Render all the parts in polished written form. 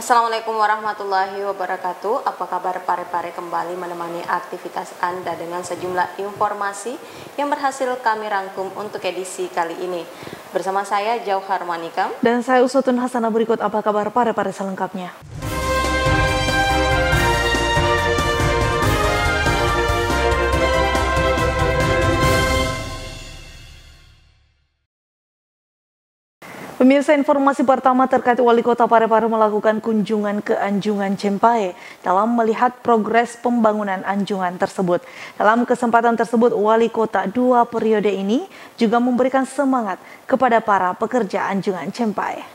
Assalamualaikum warahmatullahi wabarakatuh. Apa kabar pare-pare, kembali menemani aktivitas Anda dengan sejumlah informasi yang berhasil kami rangkum untuk edisi kali ini. Bersama saya Jauhar Manikam dan saya Usutun Hasanah. Berikut apa kabar pare-pare selengkapnya. Pemirsa, informasi pertama terkait Wali Kota Parepare melakukan kunjungan ke Anjungan Cempai dalam melihat progres pembangunan anjungan tersebut. Dalam kesempatan tersebut, Wali Kota 2 periode ini juga memberikan semangat kepada para pekerja Anjungan Cempai.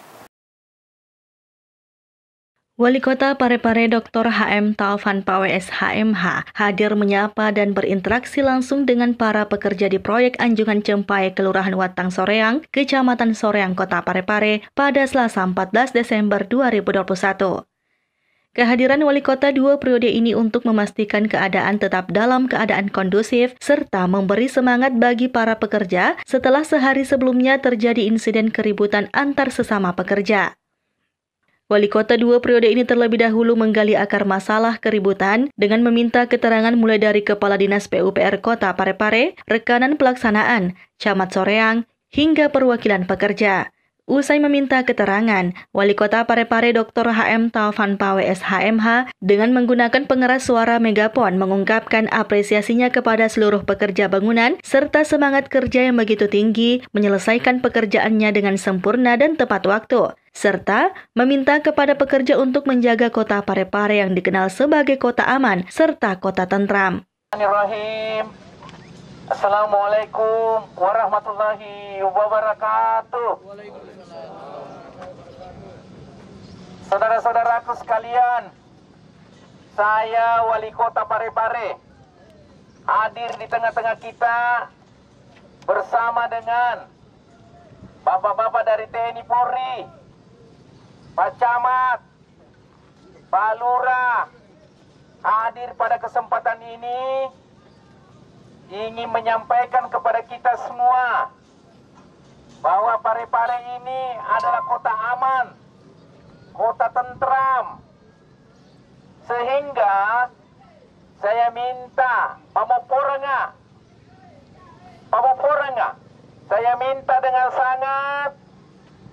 Wali Kota Parepare Dr. HM Taufan PWS HMH hadir menyapa dan berinteraksi langsung dengan para pekerja di proyek Anjungan Cempai, Kelurahan Watang Soreang, Kecamatan Soreang, Kota Parepare pada Selasa 14 Desember 2021. Kehadiran Wali Kota 2 periode ini untuk memastikan keadaan tetap dalam keadaan kondusif serta memberi semangat bagi para pekerja setelah sehari sebelumnya terjadi insiden keributan antar sesama pekerja. Wali Kota 2 periode ini terlebih dahulu menggali akar masalah keributan dengan meminta keterangan mulai dari Kepala Dinas PUPR Kota Parepare, rekanan pelaksanaan, Camat Soreang, hingga perwakilan pekerja. Usai meminta keterangan, Wali Kota Parepare Dr. HM Taufan PWS HMH dengan menggunakan pengeras suara megapon mengungkapkan apresiasinya kepada seluruh pekerja bangunan serta semangat kerja yang begitu tinggi menyelesaikan pekerjaannya dengan sempurna dan tepat waktu, serta meminta kepada pekerja untuk menjaga Kota Parepare yang dikenal sebagai kota aman serta kota tentram. Assalamualaikum warahmatullahi wabarakatuh. Saudara-saudaraku sekalian, saya Wali Kota Parepare hadir di tengah-tengah kita bersama dengan bapak-bapak dari TNI Polri, Pak Camat, Pak Lurah. Hadir pada kesempatan ini ingin menyampaikan kepada kita semua bahwa Parepare ini adalah kota aman, kota tentram. Sehingga saya minta Pamoporanga, saya minta dengan sangat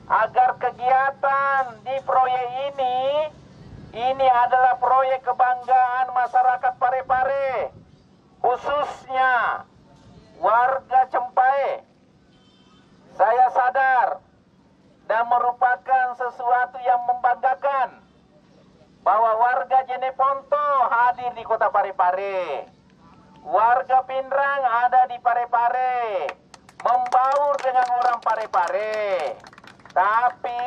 agar kegiatan di proyek ini adalah proyek kebanggaan masyarakat Parepare, khususnya warga Cempai. Saya sadar dan merupakan sesuatu yang membanggakan bahwa warga Jeneponto hadir di Kota Parepare. Warga Pindrang ada di Parepare, membaur dengan orang Parepare. Tapi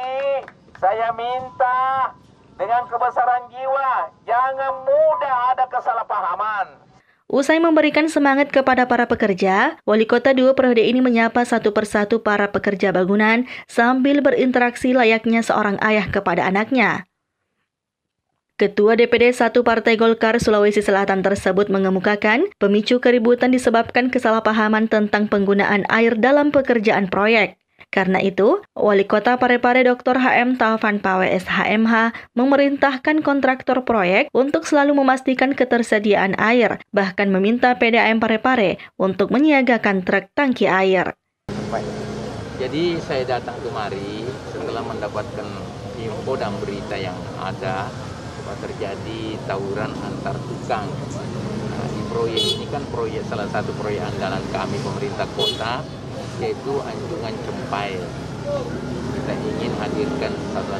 saya minta dengan kebesaran jiwa, jangan mudah ada kesalahpahaman. Usai memberikan semangat kepada para pekerja, Wali Kota 2 periode ini menyapa satu persatu para pekerja bangunan sambil berinteraksi layaknya seorang ayah kepada anaknya. Ketua DPD 1 Partai Golkar Sulawesi Selatan tersebut mengemukakan pemicu keributan disebabkan kesalahpahaman tentang penggunaan air dalam pekerjaan proyek. Karena itu, Wali Kota Parepare Dr. HM Taufan PWS HMH memerintahkan kontraktor proyek untuk selalu memastikan ketersediaan air, bahkan meminta PDAM Parepare untuk menyiagakan truk tangki air. Jadi saya datang kemari setelah mendapatkan info dan berita yang ada bahwa terjadi tawuran antar tukang. Nah, di proyek ini kan salah satu proyek andalan kami pemerintah kota, yaitu Anjungan Cempai. Kita ingin hadirkan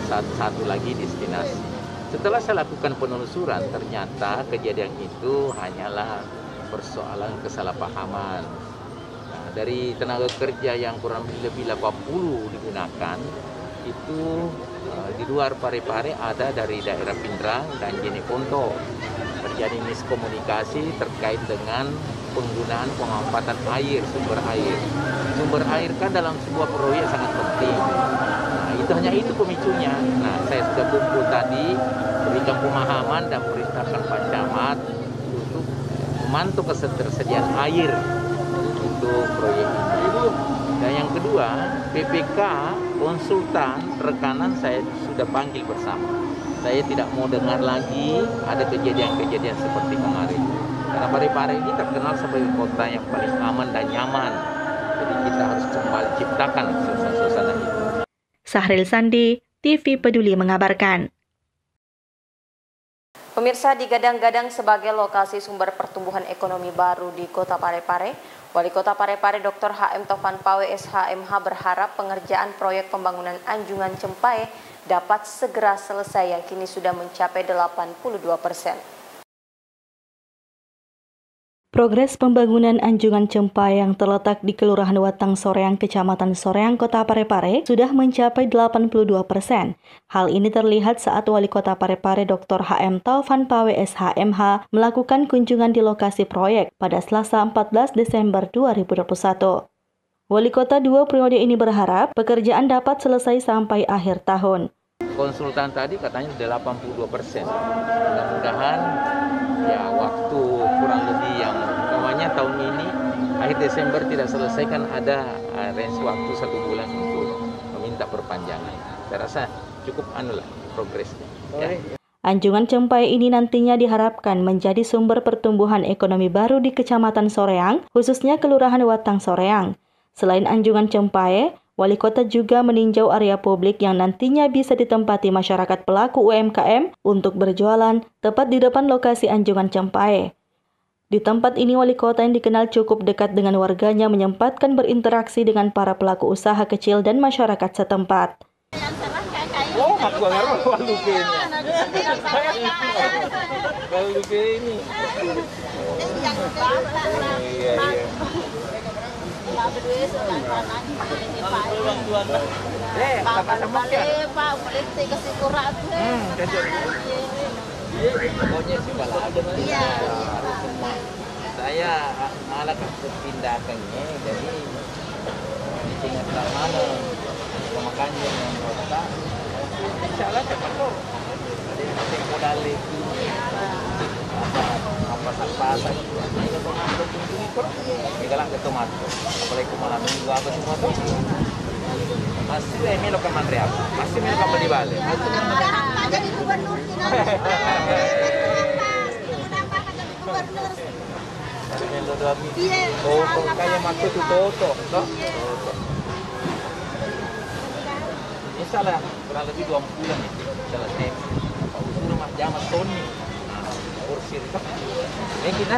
satu lagi destinasi. Setelah saya lakukan penelusuran, ternyata kejadian itu hanyalah persoalan kesalahpahaman. Nah, dari tenaga kerja yang kurang lebih 80 digunakan, itu di luar Parepare ada dari daerah Pindrang dan Jeneponto. Terjadi miskomunikasi terkait dengan penggunaan pemanfaatan air, sumber air. Sumber air kan dalam sebuah proyek sangat penting. Nah, itu pemicunya. Nah, saya sudah kumpul tadi, berikan pemahaman dan perintahkan Pak Camat untuk memantau ketersediaan air untuk proyek ini. Dan yang kedua, PPK konsultan rekanan saya sudah panggil bersama. saya tidak mau dengar lagi ada kejadian-kejadian seperti kemarin. Karena Parepare ini terkenal sebagai kota yang paling aman dan nyaman. Jadi kita harus kembali ciptakan suasana itu. Sahril Sandi, TV Peduli mengabarkan. Pemirsa, digadang-gadang sebagai lokasi sumber pertumbuhan ekonomi baru di Kota Parepare, Wali Kota Parepare Dr. HM Taufan PWS HMH berharap pengerjaan proyek pembangunan Anjungan Cempae dapat segera selesai yang kini sudah mencapai 82%. Progres pembangunan Anjungan Cempae yang terletak di Kelurahan Watang Soreang, Kecamatan Soreang, Kota Parepare sudah mencapai 82%. Hal ini terlihat saat Wali Kota Parepare Dr. HM Taufan PWS HMH melakukan kunjungan di lokasi proyek pada Selasa 14 Desember 2021. Wali Kota dua periode ini berharap pekerjaan dapat selesai sampai akhir tahun. Konsultan tadi katanya 82%. Mudah-mudahan ya waktu kurang lebih yang namanya tahun ini akhir Desember tidak selesai, kan ada range waktu 1 bulan untuk meminta perpanjangan. Saya rasa cukup progresnya. Ya. Anjungan Cempae ini nantinya diharapkan menjadi sumber pertumbuhan ekonomi baru di Kecamatan Soreang, khususnya Kelurahan Watang Soreang. Selain Anjungan Cempae, Wali Kota juga meninjau area publik yang nantinya bisa ditempati masyarakat pelaku UMKM untuk berjualan tepat di depan lokasi Anjungan Cempae. Di tempat ini Wali Kota yang dikenal cukup dekat dengan warganya menyempatkan berinteraksi dengan para pelaku usaha kecil dan masyarakat setempat. Oh, aku nggak walu ini. Pokoknya sih kalau ada saya malah pindahkannya, jadi ingat tak mana makanya yang kota insyaallah cepat kok ada yang modal itu apa pasar ini tomato kunjungi kok digalang ke tomato apalagi malam minggu apa semua tuh masih ini lo ke Mandria masih ini lo beli balik jadi gubernur oh kayak masuk tuh toto toh insyaallah kurang lebih 2 bulan ya selesai rumah jaman Tony kursi ini kita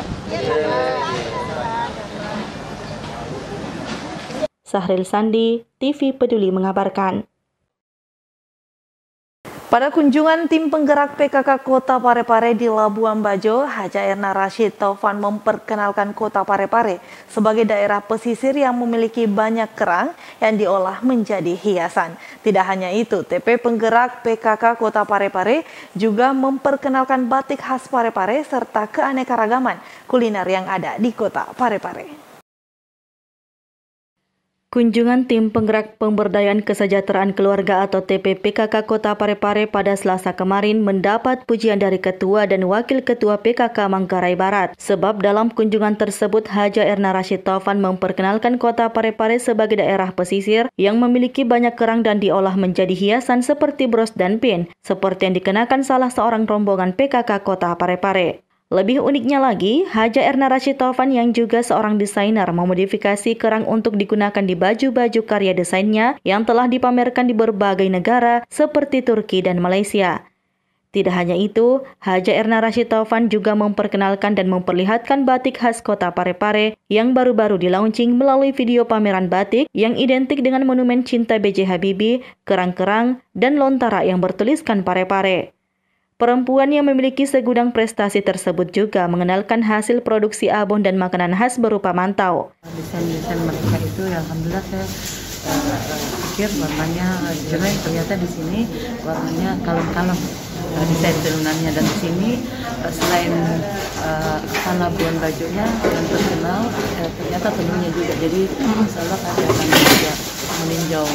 Sahril Sandi, TV Peduli mengabarkan. Pada kunjungan tim penggerak PKK Kota Parepare di Labuan Bajo, Haja Erna Rashid Taufan memperkenalkan Kota Parepare sebagai daerah pesisir yang memiliki banyak kerang yang diolah menjadi hiasan. Tidak hanya itu, TP penggerak PKK Kota Parepare juga memperkenalkan batik khas Parepare serta keanekaragaman kuliner yang ada di Kota Parepare. Kunjungan tim penggerak pemberdayaan kesejahteraan keluarga atau TP PKK Kota Parepare pada Selasa kemarin mendapat pujian dari Ketua dan Wakil Ketua PKK Manggarai Barat. Sebab dalam kunjungan tersebut Haja Erna Rashid Taufan memperkenalkan Kota Parepare sebagai daerah pesisir yang memiliki banyak kerang dan diolah menjadi hiasan seperti bros dan pin, seperti yang dikenakan salah seorang rombongan PKK Kota Parepare. Lebih uniknya lagi, Haja Erna Rashid Taufan yang juga seorang desainer memodifikasi kerang untuk digunakan di baju-baju karya desainnya yang telah dipamerkan di berbagai negara seperti Turki dan Malaysia. Tidak hanya itu, Haja Erna Rashid Taufan juga memperkenalkan dan memperlihatkan batik khas Kota Parepare yang baru-baru di-launching melalui video pameran batik yang identik dengan monumen cinta B.J. Habibie, kerang-kerang, dan lontara yang bertuliskan Parepare. Perempuan yang memiliki segudang prestasi tersebut juga mengenalkan hasil produksi abon dan makanan khas berupa mantau. Desain-desain mereka itu ya alhamdulillah saya pikir warnanya jelek, ternyata di sini warnanya kalem-kalem. Desain tenunannya dan di sini selain Labuan Bajonya yang terkenal ternyata tenunnya juga, jadi insyaallah kami akan juga meninjau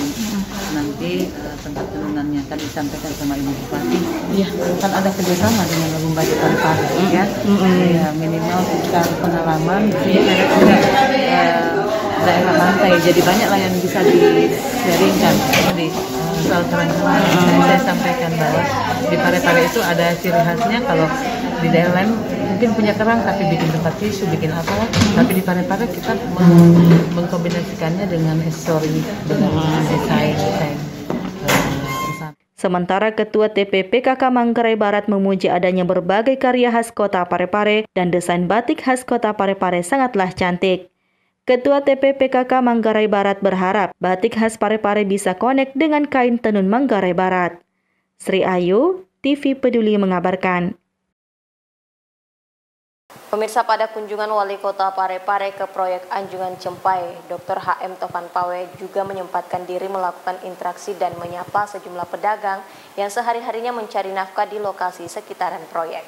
nanti tempat tenunannya. Tadi disampaikan sama Ibu Bupati, ya kan ada kerjasama dengan Labuan Bajo tanpa ya, ya minimal kita pengalaman di sini ada juga daerah pantai, jadi banyak lah yang bisa di-sharingkan. soal kerangkanya saya sampaikan bahwa di Parepare itu ada ciri khasnya. Kalau di daerah lain mungkin punya kerang tapi bikin tempat tisu, bikin apa, tapi di Parepare kita mengkombinasikannya dengan histori, dengan desain. Sementara Ketua TPPKK Manggarai Barat memuji adanya berbagai karya khas kota Parepare dan desain batik khas kota Parepare sangatlah cantik. Ketua TPPKK Manggarai Barat berharap batik khas Parepare bisa connect dengan kain tenun Manggarai Barat. Sri Ayu, TV Peduli mengabarkan. Pemirsa, pada kunjungan Wali Kota Parepare ke proyek Anjungan Cempai, Dr. HM Taufan Pawe juga menyempatkan diri melakukan interaksi dan menyapa sejumlah pedagang yang sehari-harinya mencari nafkah di lokasi sekitaran proyek.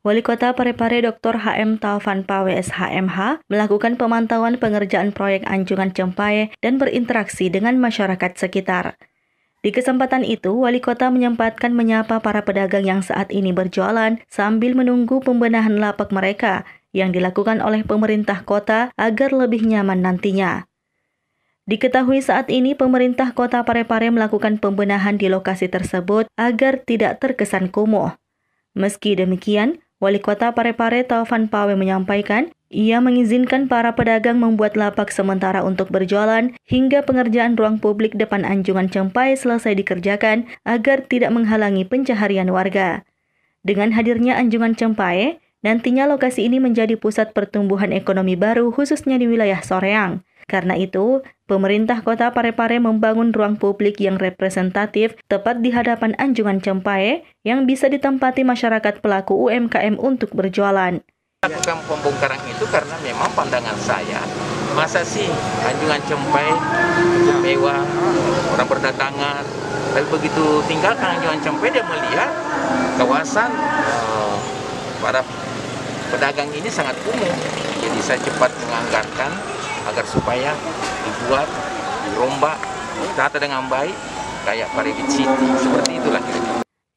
Wali Kota Parepare Dr. HM Taufan Pawe SHMH melakukan pemantauan pengerjaan proyek Anjungan Cempai dan berinteraksi dengan masyarakat sekitar. Di kesempatan itu, Wali Kota menyempatkan menyapa para pedagang yang saat ini berjualan sambil menunggu pembenahan lapak mereka yang dilakukan oleh pemerintah kota agar lebih nyaman nantinya. Diketahui saat ini pemerintah kota Parepare melakukan pembenahan di lokasi tersebut agar tidak terkesan kumuh. Meski demikian, Wali Kota Parepare Taufan Pawe menyampaikan ia mengizinkan para pedagang membuat lapak sementara untuk berjualan hingga pengerjaan ruang publik depan Anjungan Cempai selesai dikerjakan agar tidak menghalangi pencaharian warga. Dengan hadirnya Anjungan Cempai, nantinya lokasi ini menjadi pusat pertumbuhan ekonomi baru khususnya di wilayah Soreang. Karena itu, pemerintah kota Parepare membangun ruang publik yang representatif tepat di hadapan Anjungan Cempai yang bisa ditempati masyarakat pelaku UMKM untuk berjualan. Lakukan pembongkaran itu karena memang pandangan saya, masa sih Anjungan Cempai cukup mewah, orang berdatangan, tapi begitu tinggalkan Anjungan Cempai dia melihat kawasan para pedagang ini sangat kumuh. Jadi saya cepat menganggarkan agar supaya dibuat, dirombak, ditata dengan baik kayak Parepare City, seperti itulah.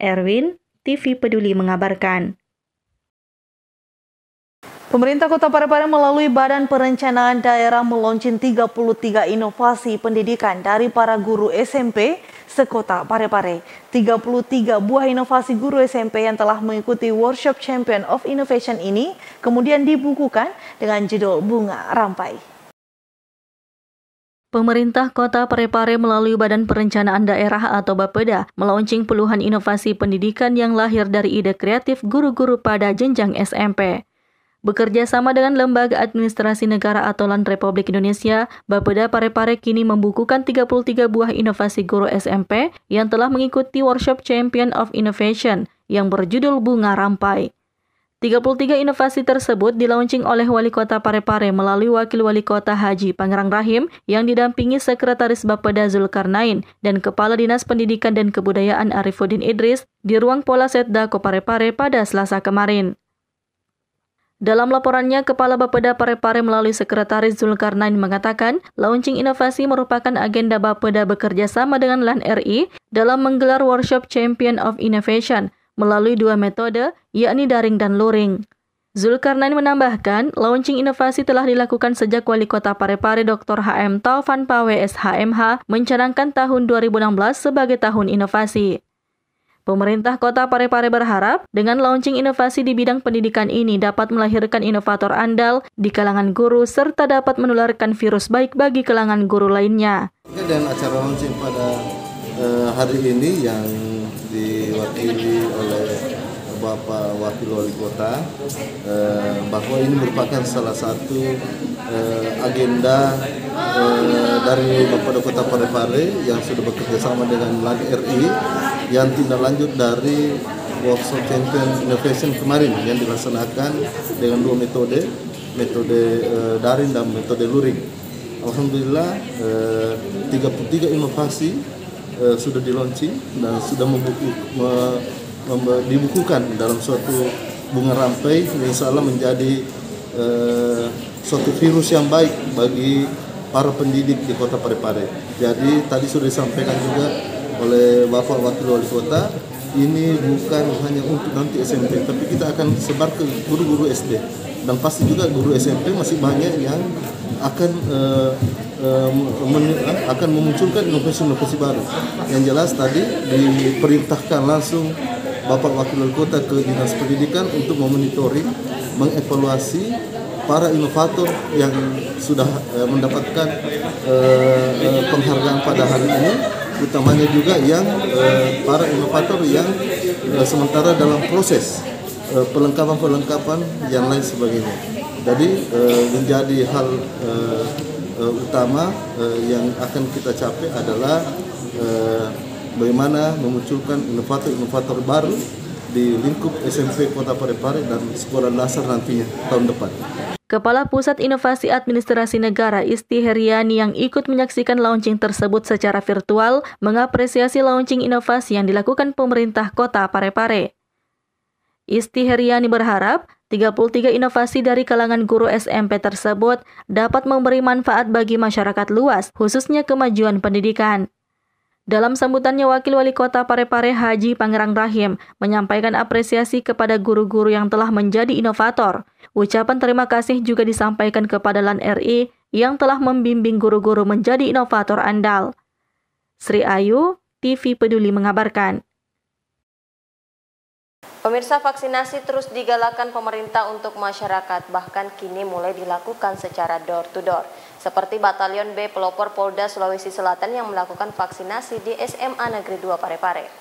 Erwin, TV Peduli mengabarkan. Pemerintah Kota Parepare melalui Badan Perencanaan Daerah meluncurkan 33 inovasi pendidikan dari para guru SMP sekota Parepare. 33 buah inovasi guru SMP yang telah mengikuti Workshop Champion of Innovation ini kemudian dibukukan dengan judul Bunga Rampai. Pemerintah Kota Parepare melalui Badan Perencanaan Daerah atau Bapeda meluncurkan puluhan inovasi pendidikan yang lahir dari ide kreatif guru-guru pada jenjang SMP. Bekerja sama dengan Lembaga Administrasi Negara atau LAN Republik Indonesia, Bapeda Parepare kini membukukan 33 buah inovasi guru SMP yang telah mengikuti Workshop Champion of Innovation yang berjudul Bunga Rampai. 33 inovasi tersebut dilaunching oleh Wali Kota Parepare melalui Wakil Wali Kota Haji Pangerang Rahim yang didampingi Sekretaris Bapeda Zulkarnain dan Kepala Dinas Pendidikan dan Kebudayaan Arifuddin Idris di ruang Polsek Dako Parepare pada Selasa kemarin. Dalam laporannya, Kepala Bapeda Parepare melalui Sekretaris Zulkarnain mengatakan, launching inovasi merupakan agenda Bapeda bekerja sama dengan LAN RI dalam menggelar Workshop Champion of Innovation melalui dua metode, yakni daring dan luring. Zulkarnain menambahkan, launching inovasi telah dilakukan sejak Wali Kota Parepare Dr. HM Taufan Pawe SHMH mencanangkan tahun 2016 sebagai tahun inovasi. Pemerintah Kota Parepare berharap dengan launching inovasi di bidang pendidikan ini dapat melahirkan inovator andal di kalangan guru serta dapat menularkan virus baik bagi kalangan guru lainnya. Dan acara launching pada hari ini yang diwakili oleh Bapak Wakil Wali Kota, bahwa ini merupakan salah satu agenda dari Bapeda Kota Parepare yang sudah bekerja sama dengan LAN RI yang tindak lanjut dari Workshop Champion Innovation kemarin yang dilaksanakan dengan dua metode daring dan metode luring. Alhamdulillah 33 inovasi sudah di-launching dan sudah dibukukan dalam suatu bunga rampai yang insya Allah menjadi suatu virus yang baik bagi para pendidik di Kota Parepare. Jadi tadi sudah disampaikan juga oleh Bapak Wakil Wali Kota, ini bukan hanya untuk nanti SMP, tapi kita akan sebar ke guru-guru SD. Dan pasti juga guru SMP masih banyak yang akan akan memunculkan inovasi-inovasi baru. Yang jelas tadi diperintahkan langsung Bapak Wakil Wali Kota ke Dinas Pendidikan untuk memonitoring, mengevaluasi para inovator yang sudah mendapatkan penghargaan pada hari ini, utamanya juga yang para inovator yang sementara dalam proses perlengkapan yang lain sebagainya. Jadi menjadi hal utama yang akan kita capai adalah bagaimana memunculkan inovator-inovator baru di lingkup SMP Kota Parepare dan sekolah dasar nantinya tahun depan. Kepala Pusat Inovasi Administrasi Negara Isti Heriani yang ikut menyaksikan launching tersebut secara virtual mengapresiasi launching inovasi yang dilakukan pemerintah Kota Parepare. Isti Heriani berharap 33 inovasi dari kalangan guru SMP tersebut dapat memberi manfaat bagi masyarakat luas, khususnya kemajuan pendidikan. Dalam sambutannya, Wakil Wali Kota Parepare Haji Pangerang Rahim menyampaikan apresiasi kepada guru-guru yang telah menjadi inovator. Ucapan terima kasih juga disampaikan kepada LAN RI yang telah membimbing guru-guru menjadi inovator andal. Sri Ayu, TV Peduli mengabarkan. Pemirsa, vaksinasi terus digalakkan pemerintah untuk masyarakat, bahkan kini mulai dilakukan secara door-to-door. Seperti Batalion B Pelopor Polda Sulawesi Selatan yang melakukan vaksinasi di SMA Negeri 2 Parepare.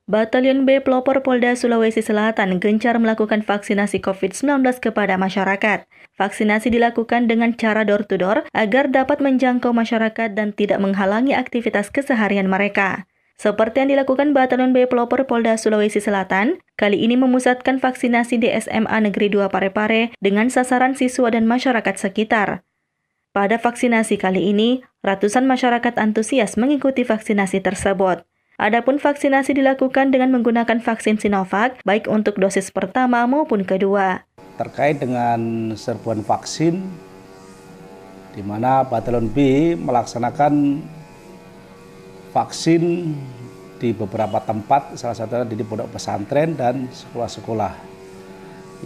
Batalion B Pelopor Polda Sulawesi Selatan gencar melakukan vaksinasi COVID-19 kepada masyarakat. Vaksinasi dilakukan dengan cara door-to-door agar dapat menjangkau masyarakat dan tidak menghalangi aktivitas keseharian mereka. Seperti yang dilakukan Batalion B Pelopor Polda Sulawesi Selatan, kali ini memusatkan vaksinasi di SMA Negeri 2 Parepare dengan sasaran siswa dan masyarakat sekitar. Pada vaksinasi kali ini, ratusan masyarakat antusias mengikuti vaksinasi tersebut. Adapun vaksinasi dilakukan dengan menggunakan vaksin Sinovac, baik untuk dosis pertama maupun kedua. Terkait dengan serbuan vaksin, di mana Batalion B melaksanakan vaksin di beberapa tempat, salah satunya di pondok pesantren dan sekolah-sekolah.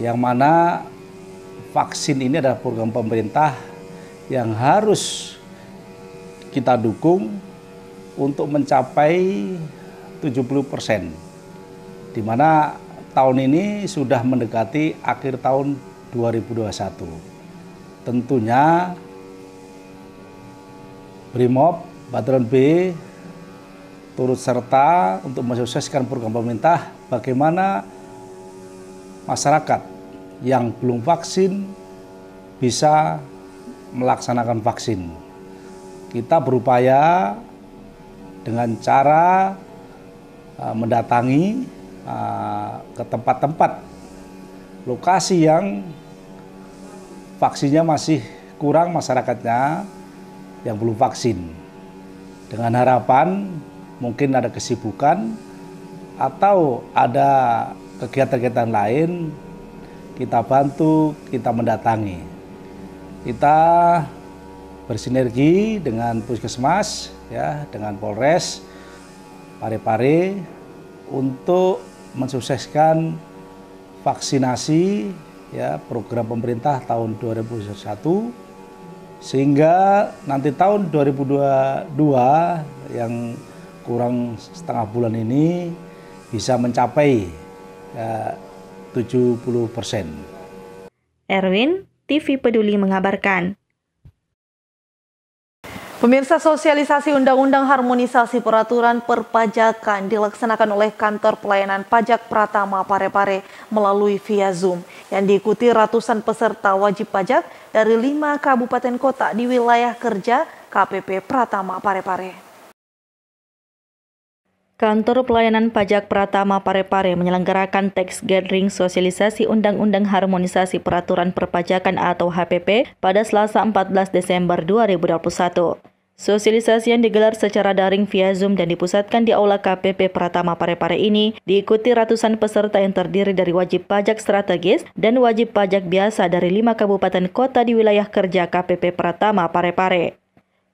Yang mana vaksin ini adalah program pemerintah yang harus kita dukung untuk mencapai 70%. Di mana tahun ini sudah mendekati akhir tahun 2021. Tentunya Brimob, Batalion B turut serta untuk mensukseskan program pemerintah bagaimana masyarakat yang belum vaksin bisa melaksanakan vaksin. Kita berupaya dengan cara mendatangi ke tempat-tempat lokasi yang vaksinnya masih kurang masyarakatnya yang belum vaksin. Dengan harapan mungkin ada kesibukan atau ada kegiatan-kegiatan lain, kita bantu, kita mendatangi. Kita bersinergi dengan Puskesmas, ya, dengan Polres Parepare untuk mensukseskan vaksinasi, ya, program pemerintah tahun 2021 sehingga nanti tahun 2022 yang kurang setengah bulan ini bisa mencapai 70%. Erwin, TV Peduli mengabarkan. Pemirsa, sosialisasi Undang-Undang Harmonisasi Peraturan Perpajakan dilaksanakan oleh Kantor Pelayanan Pajak Pratama Parepare melalui via Zoom yang diikuti ratusan peserta wajib pajak dari 5 kabupaten kota di wilayah kerja KPP Pratama Parepare. Kantor Pelayanan Pajak Pratama Parepare menyelenggarakan tax gathering sosialisasi Undang-Undang Harmonisasi Peraturan Perpajakan atau HPP pada Selasa 14 Desember 2021. Sosialisasi yang digelar secara daring via Zoom dan dipusatkan di Aula KPP Pratama Parepare ini diikuti ratusan peserta yang terdiri dari wajib pajak strategis dan wajib pajak biasa dari 5 kabupaten kota di wilayah kerja KPP Pratama Parepare.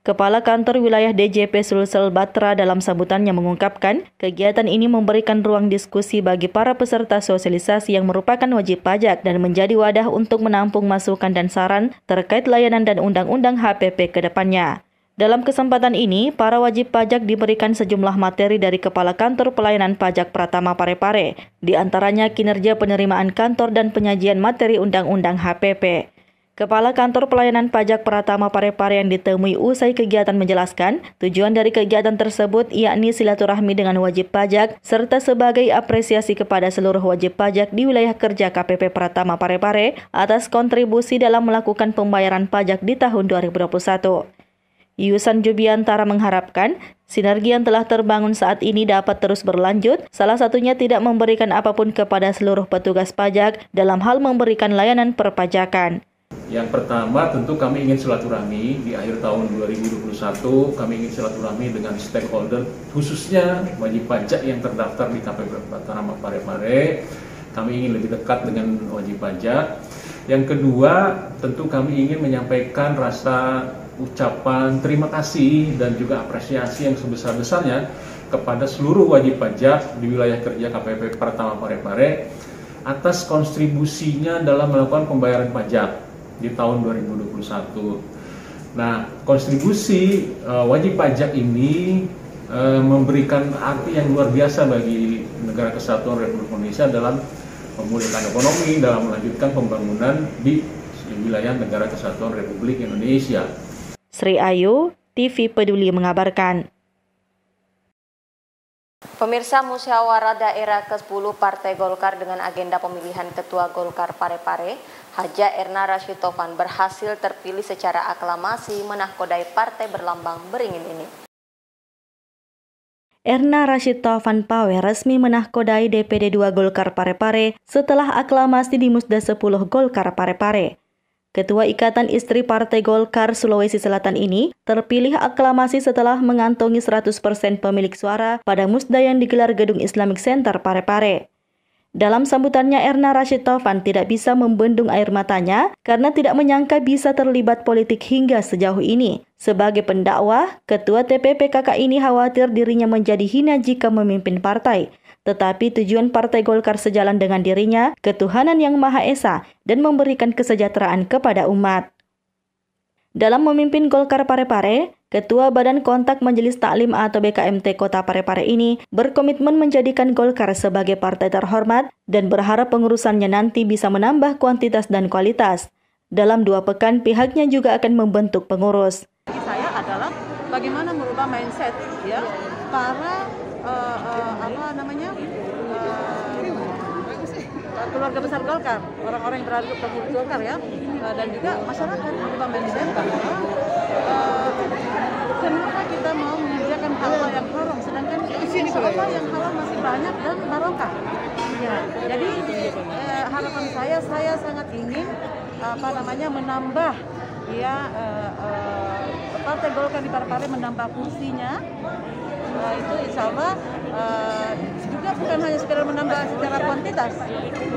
Kepala Kantor Wilayah DJP Sulsel Batra dalam sambutannya mengungkapkan, kegiatan ini memberikan ruang diskusi bagi para peserta sosialisasi yang merupakan wajib pajak dan menjadi wadah untuk menampung masukan dan saran terkait layanan dan undang-undang HPP ke depannya. Dalam kesempatan ini, para wajib pajak diberikan sejumlah materi dari Kepala Kantor Pelayanan Pajak Pratama Parepare, di antaranya kinerja penerimaan kantor dan penyajian materi undang-undang HPP. Kepala Kantor Pelayanan Pajak Pratama Parepare yang ditemui usai kegiatan menjelaskan, tujuan dari kegiatan tersebut yakni silaturahmi dengan wajib pajak serta sebagai apresiasi kepada seluruh wajib pajak di wilayah kerja KPP Pratama Parepare atas kontribusi dalam melakukan pembayaran pajak di tahun 2021. Yusan Jubiantara mengharapkan sinergi yang telah terbangun saat ini dapat terus berlanjut, salah satunya tidak memberikan apapun kepada seluruh petugas pajak dalam hal memberikan layanan perpajakan. Yang pertama tentu kami ingin silaturahmi di akhir tahun 2021, kami ingin silaturahmi dengan stakeholder khususnya wajib pajak yang terdaftar di KPP Pratama Parepare. Kami ingin lebih dekat dengan wajib pajak. Yang kedua tentu kami ingin menyampaikan rasa ucapan terima kasih dan juga apresiasi yang sebesar-besarnya kepada seluruh wajib pajak di wilayah kerja KPP Pratama Parepare atas kontribusinya dalam melakukan pembayaran pajak di tahun 2021. Nah, kontribusi wajib pajak ini memberikan arti yang luar biasa bagi Negara Kesatuan Republik Indonesia dalam memulihkan ekonomi, dalam melanjutkan pembangunan di wilayah Negara Kesatuan Republik Indonesia. Sri Ayu, TV Peduli mengabarkan. Pemirsa, musyawarah daerah ke-10 Partai Golkar dengan agenda pemilihan Ketua Golkar Parepare, Haja Erna Rashid Taufan berhasil terpilih secara aklamasi menahkodai partai berlambang beringin ini. Erna Rashid Taufan Pawe resmi menahkodai DPD 2 Golkar Parepare setelah aklamasi di Musda 10 Golkar Parepare. Ketua Ikatan Istri Partai Golkar Sulawesi Selatan ini terpilih aklamasi setelah mengantongi 100% pemilik suara pada musda yang digelar Gedung Islamic Center Parepare. Dalam sambutannya, Erna Rashid Taufan tidak bisa membendung air matanya karena tidak menyangka bisa terlibat politik hingga sejauh ini. Sebagai pendakwah, Ketua TPPKK ini khawatir dirinya menjadi hina jika memimpin partai. Tetapi tujuan Partai Golkar sejalan dengan dirinya, ketuhanan yang Maha Esa, dan memberikan kesejahteraan kepada umat. Dalam memimpin Golkar Parepare, Ketua Badan Kontak Majelis Taklim atau BKMT Kota Parepare ini berkomitmen menjadikan Golkar sebagai partai terhormat dan berharap pengurusannya nanti bisa menambah kuantitas dan kualitas. Dalam 2 pekan, pihaknya juga akan membentuk pengurus. Saya adalah bagaimana merubah mindset ya para keluarga besar Golkar, orang-orang yang berada di pengurus Golkar ya, dan juga masyarakat merubah mindset bahwa kenapa kita mau mengerjakan hal-hal yang haram, sedangkan hal-hal yang halal masih banyak dan barokah. Ya, jadi harapan saya sangat ingin menambah ya Partai Golkar di Parepare menambah kursinya. Itu insya Allah juga bukan hanya sekedar menambah secara kuantitas,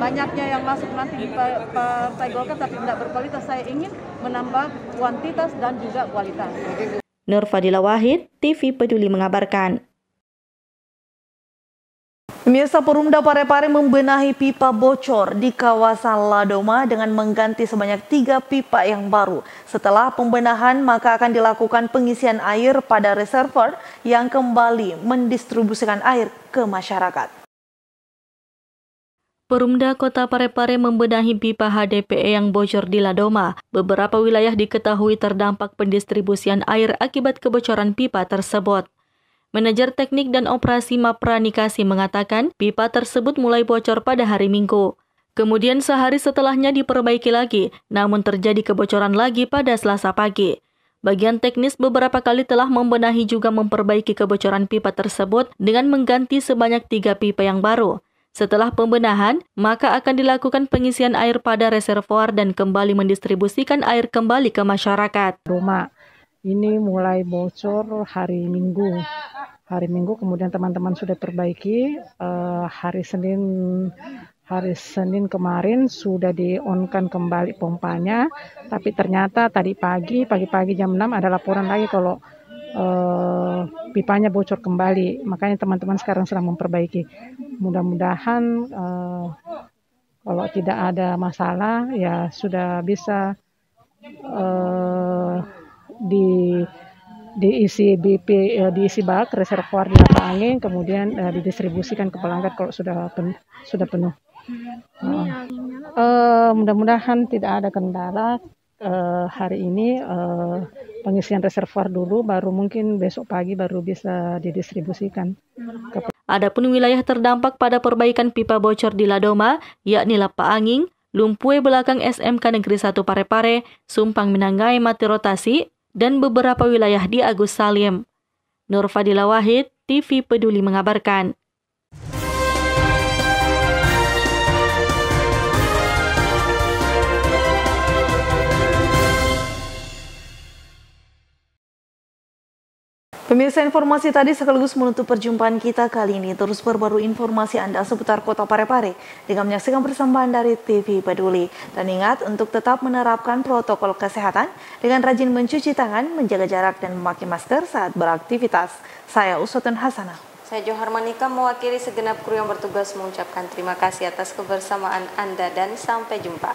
banyaknya yang masuk nanti di Partai Golkar tapi tidak berkualitas. Saya ingin menambah kuantitas dan juga kualitas. Nur Fadila Wahid, TV Peduli mengabarkan. Pemirsa, Perumda Parepare membenahi pipa bocor di kawasan Ladoma dengan mengganti sebanyak 3 pipa yang baru. Setelah pembenahan, maka akan dilakukan pengisian air pada reservoir yang kembali mendistribusikan air ke masyarakat. Perumda Kota Parepare membenahi pipa HDPE yang bocor di Ladoma. Beberapa wilayah diketahui terdampak pendistribusian air akibat kebocoran pipa tersebut. Manajer Teknik dan Operasi Mapra Nikasi mengatakan pipa tersebut mulai bocor pada hari Minggu. Kemudian sehari setelahnya diperbaiki lagi, namun terjadi kebocoran lagi pada Selasa pagi. Bagian teknis beberapa kali telah membenahi juga memperbaiki kebocoran pipa tersebut dengan mengganti sebanyak 3 pipa yang baru. Setelah pembenahan, maka akan dilakukan pengisian air pada reservoir dan kembali mendistribusikan air kembali ke masyarakat. Rumah ini mulai bocor hari Minggu. Hari Minggu kemudian teman-teman sudah perbaiki. Hari Senin hari Senin kemarin sudah di-on-kan kembali pompanya, tapi ternyata tadi pagi jam 6 ada laporan lagi kalau pipanya bocor kembali. Makanya teman-teman sekarang sedang memperbaiki. Mudah-mudahan kalau tidak ada masalah ya sudah bisa diisi bak reservoir di lapa angin, kemudian didistribusikan ke pelanggan kalau sudah penuh. Mudah-mudahan tidak ada kendala hari ini, pengisian reservoir dulu, baru mungkin besok pagi baru bisa didistribusikan. Adapun wilayah terdampak pada perbaikan pipa bocor di Ladoma, yakni Lapa Angin, Lumpue belakang SMK Negeri 1 Parepare, Sumpang Minanggai mati rotasi, dan beberapa wilayah di Agus Salim. Nur Fadila Wahid, TV Peduli mengabarkan. Pemirsa, informasi tadi sekaligus menutup perjumpaan kita kali ini. Terus perbarui informasi Anda seputar Kota Parepare dengan menyaksikan persembahan dari TV Peduli. Dan ingat untuk tetap menerapkan protokol kesehatan dengan rajin mencuci tangan, menjaga jarak dan memakai masker saat beraktivitas. Saya Uswatun Hasanah. Saya Johar Manika mewakili segenap kru yang bertugas mengucapkan terima kasih atas kebersamaan Anda dan sampai jumpa.